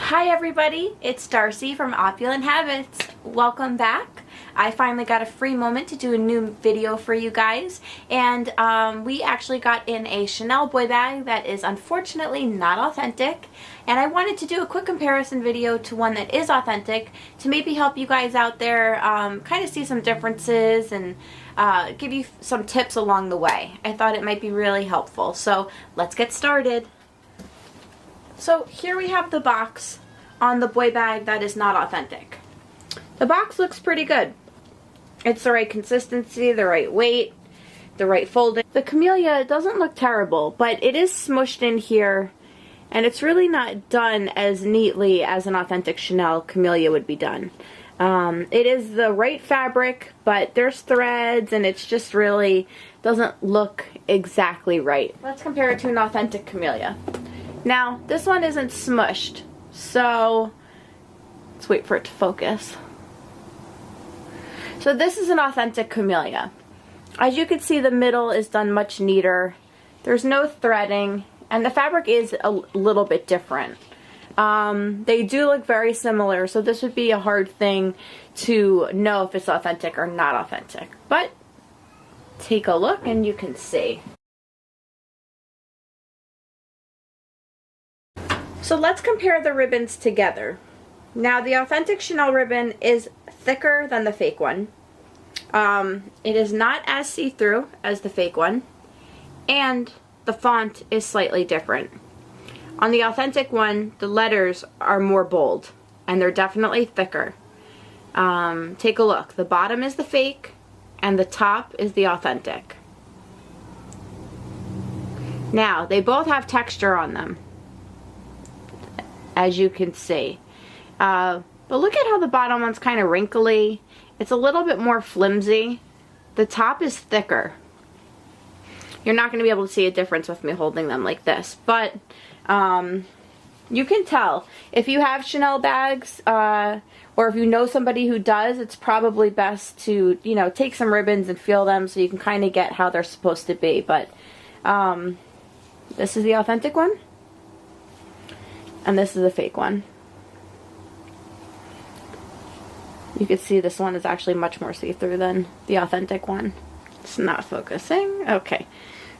Hi everybody, it's Darcy from Opulent Habits. Welcome back. I finally got a free moment to do a new video for you guys, and we actually got in a Chanel boy bag that is unfortunately not authentic, and I wanted to do a quick comparison video to one that is authentic to maybe help you guys out there kind of see some differences and give you some tips along the way. I thought it might be really helpful, so let's get started. So here we have the box on the boy bag that is not authentic. The box looks pretty good. It's the right consistency, the right weight, the right folding. The camellia doesn't look terrible, but it is smushed in here, and it's really not done as neatly as an authentic Chanel camellia would be done. It is the right fabric, but there's threads, and it's just really doesn't look exactly right. Let's compare it to an authentic camellia. Now, this one isn't smushed, so let's wait for it to focus. So this is an authentic camellia. As you can see, the middle is done much neater. There's no threading, and the fabric is a little bit different. They do look very similar, so this would be a hard thing to know if it's authentic or not authentic. But take a look and you can see. So let's compare the ribbons together. Now, the authentic Chanel ribbon is thicker than the fake one. It is not as see-through as the fake one, and the font is slightly different. On the authentic one, the letters are more bold, and they're definitely thicker. Take a look. The bottom is the fake, and the top is the authentic. Now, they both have texture on them, as you can see. But look at how the bottom one's kind of wrinkly. It's a little bit more flimsy. The top is thicker. You're not going to be able to see a difference with me holding them like this, but you can tell. If you have Chanel bags, or if you know somebody who does, it's probably best to, you know, take some ribbons and feel them so you can kind of get how they're supposed to be. But this is the authentic one, and this is the fake one. You can see this one is actually much more see-through than the authentic one. It's not focusing. Okay.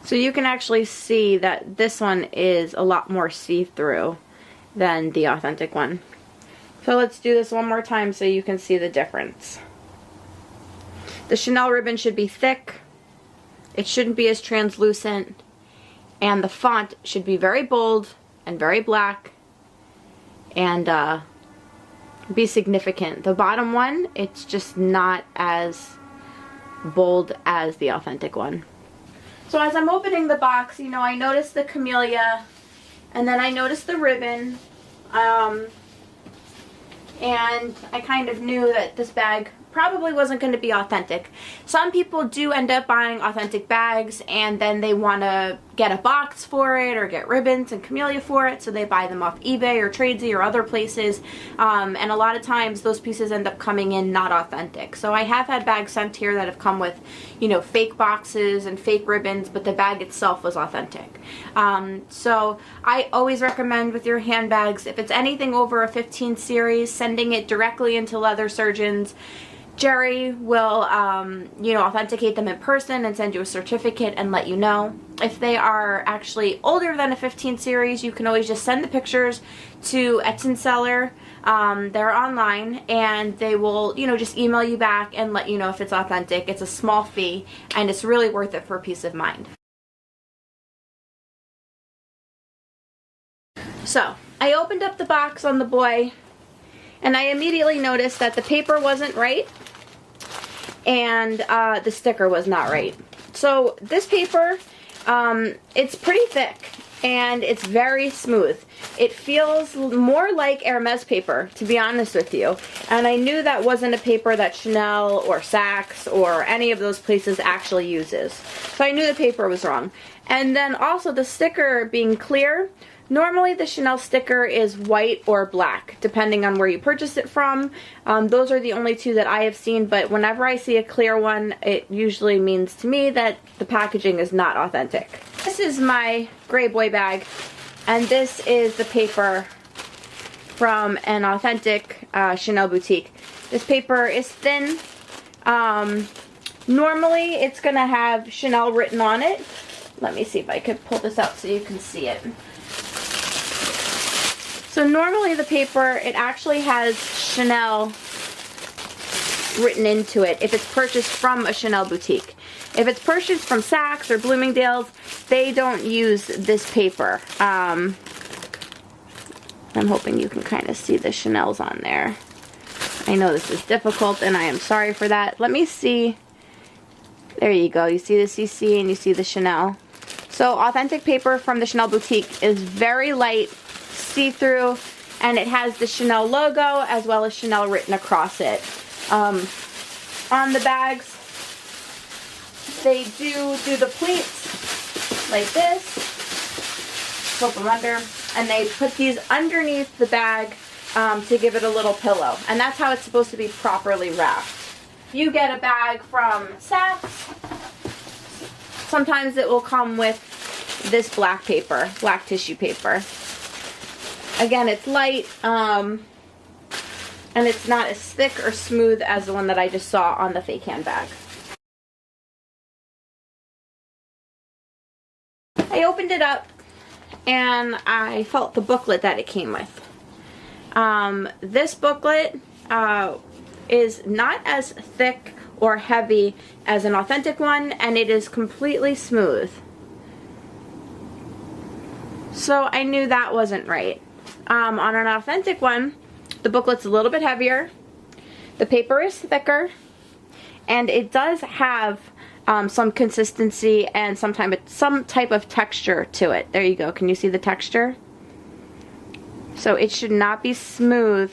So you can actually see that this one is a lot more see-through than the authentic one. So let's do this one more time so you can see the difference. The Chanel ribbon should be thick. It shouldn't be as translucent. And the font should be very bold and very black and be significant. The bottom one, it's just not as bold as the authentic one. So as I'm opening the box, you know, I noticed the camellia, and then I noticed the ribbon, and I kind of knew that this bag probably wasn't going to be authentic. Some people do end up buying authentic bags, and then they want to get a box for it or get ribbons and camellia for it, so they buy them off eBay or Tradesy or other places, and a lot of times those pieces end up coming in not authentic. So I have had bags sent here that have come with, you know, fake boxes and fake ribbons, but the bag itself was authentic. So I always recommend with your handbags, if it's anything over a 15 series, sending it directly into leather surgeons. Jerry will, you know, authenticate them in person and send you a certificate and let you know. If they are actually older than a 15 series, you can always just send the pictures to Etsy Seller. They're online, and they will, you know, just email you back and let you know if it's authentic. It's a small fee, and it's really worth it for peace of mind. So, I opened up the box on the boy, and I immediately noticed that the paper wasn't right, and the sticker was not right. So this paper, it's pretty thick, and it's very smooth. It feels more like Hermes paper, to be honest with you. And I knew that wasn't a paper that Chanel or Saks or any of those places actually uses. So I knew the paper was wrong. And then also the sticker being clear. Normally the Chanel sticker is white or black, depending on where you purchase it from. Those are the only two that I have seen, but whenever I see a clear one, it usually means to me that the packaging is not authentic. This is my gray boy bag, and this is the paper from an authentic Chanel boutique. This paper is thin. Normally it's going to have Chanel written on it. Let me see if I could pull this out so you can see it. So normally the paper, it actually has Chanel written into it if it's purchased from a Chanel boutique. If it's purchased from Saks or Bloomingdale's, they don't use this paper. I'm hoping you can kind of see the Chanel's on there. I know this is difficult and I am sorry for that. Let me see. There you go. You see the CC and you see the Chanel. So authentic paper from the Chanel boutique is very light, see-through, and it has the Chanel logo as well as Chanel written across it. On the bags, they do the pleats like this, flip them under, and they put these underneath the bag to give it a little pillow. And that's how it's supposed to be properly wrapped. You get a bag from Saks, sometimes it will come with this black paper, black tissue paper. Again, it's light, and it's not as thick or smooth as the one that I just saw on the fake handbag. I opened it up and I felt the booklet that it came with. This booklet is not as thick or heavy as an authentic one, and it is completely smooth. So I knew that wasn't right. On an authentic one, the booklet's a little bit heavier, the paper is thicker, and it does have some consistency and some type of texture to it. There you go. Can you see the texture? So it should not be smooth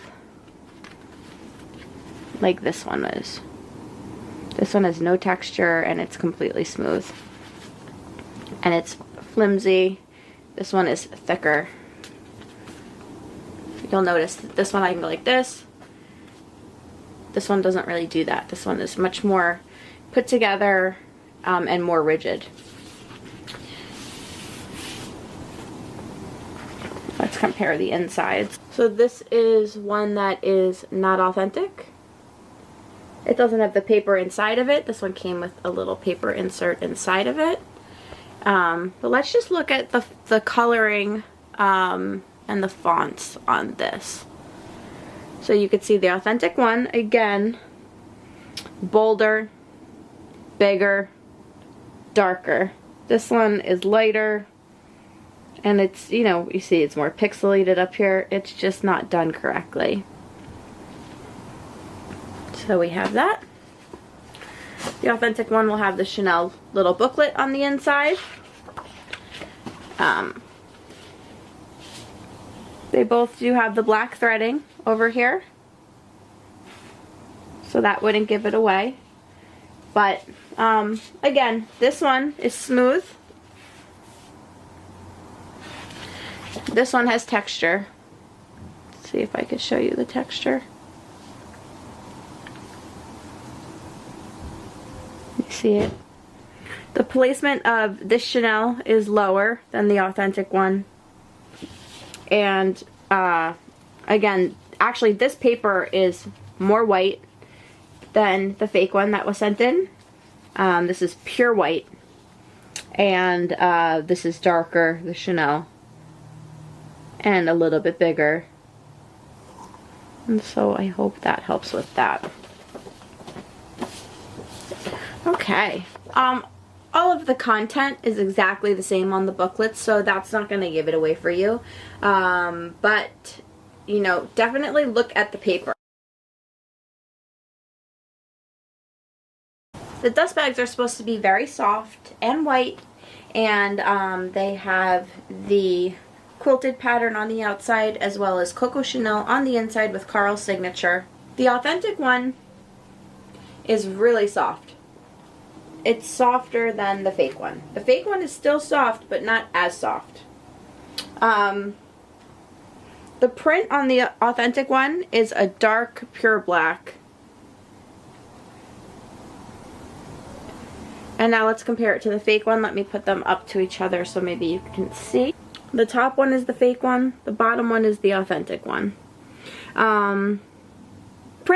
like this one is. This one has no texture and it's completely smooth. And it's flimsy. This one is thicker. You'll notice that this one I can go like this. This one doesn't really do that. This one is much more put together and more rigid. Let's compare the insides. So this is one that is not authentic. It doesn't have the paper inside of it. This one came with a little paper insert inside of it. But let's just look at the coloring and the fonts on this. So you could see the authentic one, again, bolder, bigger, darker. This one is lighter, and it's, you know, you see it's more pixelated up here. It's just not done correctly. So we have that. The authentic one will have the Chanel little booklet on the inside. They both do have the black threading over here, so that wouldn't give it away. But again, this one is smooth. This one has texture. Let's see if I could show you the texture. You see it? The placement of this Chanel is lower than the authentic one. And again, actually this paper is more white than the fake one that was sent in. This is pure white, and this is darker, the Chanel, and a little bit bigger. And so I hope that helps with that. Okay. All of the content is exactly the same on the booklet, so that's not going to give it away for you. But, you know, definitely look at the paper. The dust bags are supposed to be very soft and white, and they have the quilted pattern on the outside as well as Coco Chanel on the inside with Carl's signature. The authentic one is really soft. It's softer than the fake one. The fake one is still soft, but not as soft. The print on the authentic one is a dark, pure black. And now let's compare it to the fake one. Let me put them up to each other so maybe you can see. The top one is the fake one. The bottom one is the authentic one. Print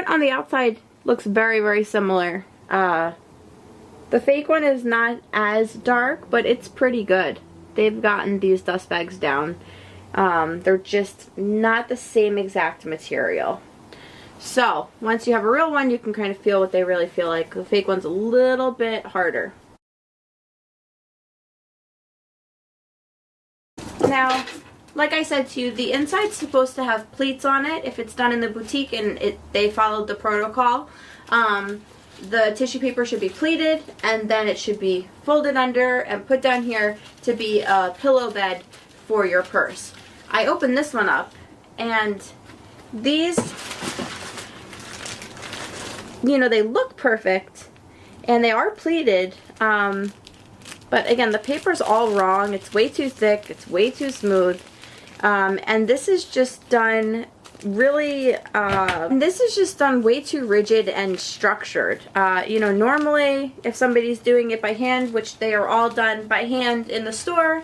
on the outside looks very, very similar. The fake one is not as dark, but it's pretty good. They've gotten these dust bags down. They're just not the same exact material. So, once you have a real one, you can kind of feel what they really feel like. The fake one's a little bit harder. Now, like I said to you, the inside's supposed to have pleats on it if it's done in the boutique and they followed the protocol. The tissue paper should be pleated, and then it should be folded under and put down here to be a pillow bed for your purse. I opened this one up, and these, you know, they look perfect, and they are pleated, but again, the paper's all wrong. It's way too thick, it's way too smooth, and this is just done really, this is just done way too rigid and structured. You know, normally if somebody's doing it by hand, which they are all done by hand in the store,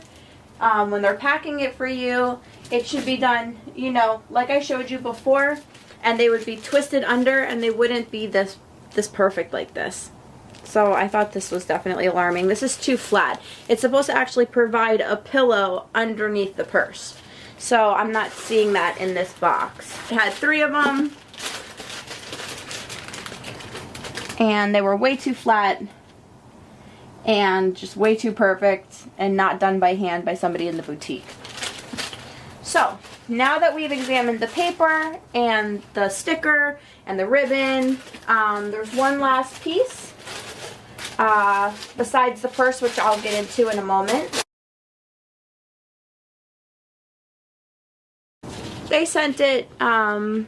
when they're packing it for you, it should be done, you know, like I showed you before, and they would be twisted under and they wouldn't be this perfect like this. So I thought this was definitely alarming. This is too flat. It's supposed to actually provide a pillow underneath the purse. So I'm not seeing that in this box. It had 3 of them, and they were way too flat and just way too perfect and not done by hand by somebody in the boutique. So now that we've examined the paper and the sticker and the ribbon, there's one last piece besides the purse, which I'll get into in a moment. They sent it to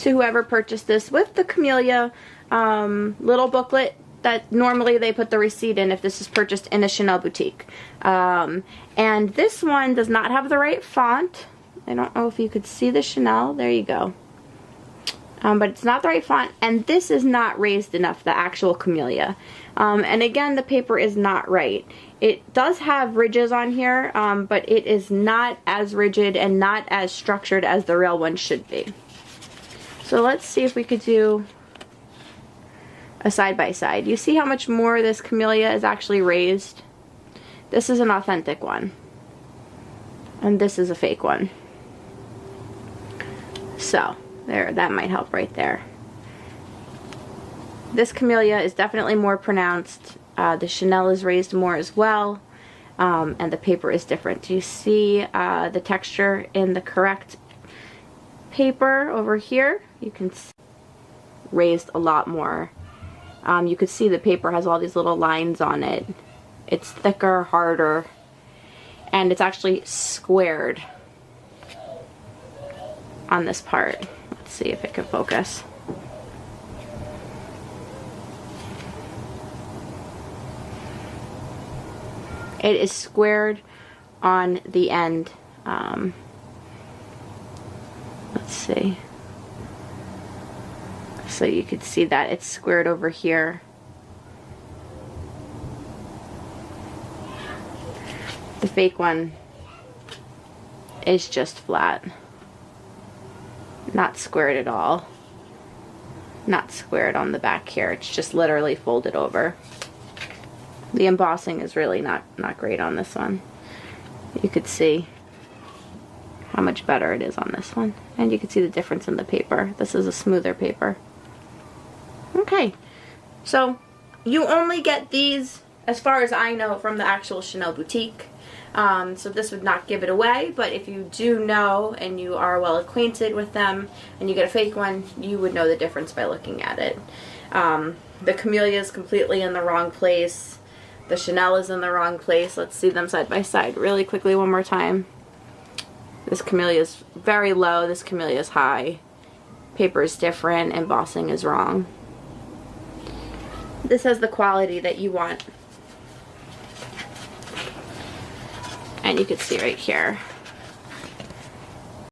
whoever purchased this with the Camellia little booklet that normally they put the receipt in if this is purchased in a Chanel boutique. And this one does not have the right font. I don't know if you could see the Chanel. There you go. But it's not the right font, and this is not raised enough, the actual Camellia. And again, the paper is not right. It does have ridges on here, but it is not as rigid and not as structured as the real one should be. So let's see if we could do a side-by-side. You see how much more this Camellia is actually raised? This is an authentic one, and this is a fake one. So there, that might help right there. This Camellia is definitely more pronounced. The Chanel is raised more as well, and the paper is different. Do you see the texture in the correct paper over here? You can see raised a lot more. You could see the paper has all these little lines on it. It's thicker, harder, and it's actually squared on this part. Let's see if it can focus. It is squared on the end. Let's see. So you could see that it's squared over here. The fake one is just flat. Not squared at all. Not squared on the back here. It's just literally folded over. The embossing is really not great on this one. You could see how much better it is on this one. And you can see the difference in the paper. This is a smoother paper. Okay, so you only get these, as far as I know, from the actual Chanel boutique. So this would not give it away, but if you do know and you are well acquainted with them and you get a fake one, you would know the difference by looking at it. The Camellia is completely in the wrong place. The Chanel is in the wrong place. Let's see them side by side really quickly one more time. This Camellia is very low. This Camellia is high. Paper is different. Embossing is wrong. This has the quality that you want. And you can see right here.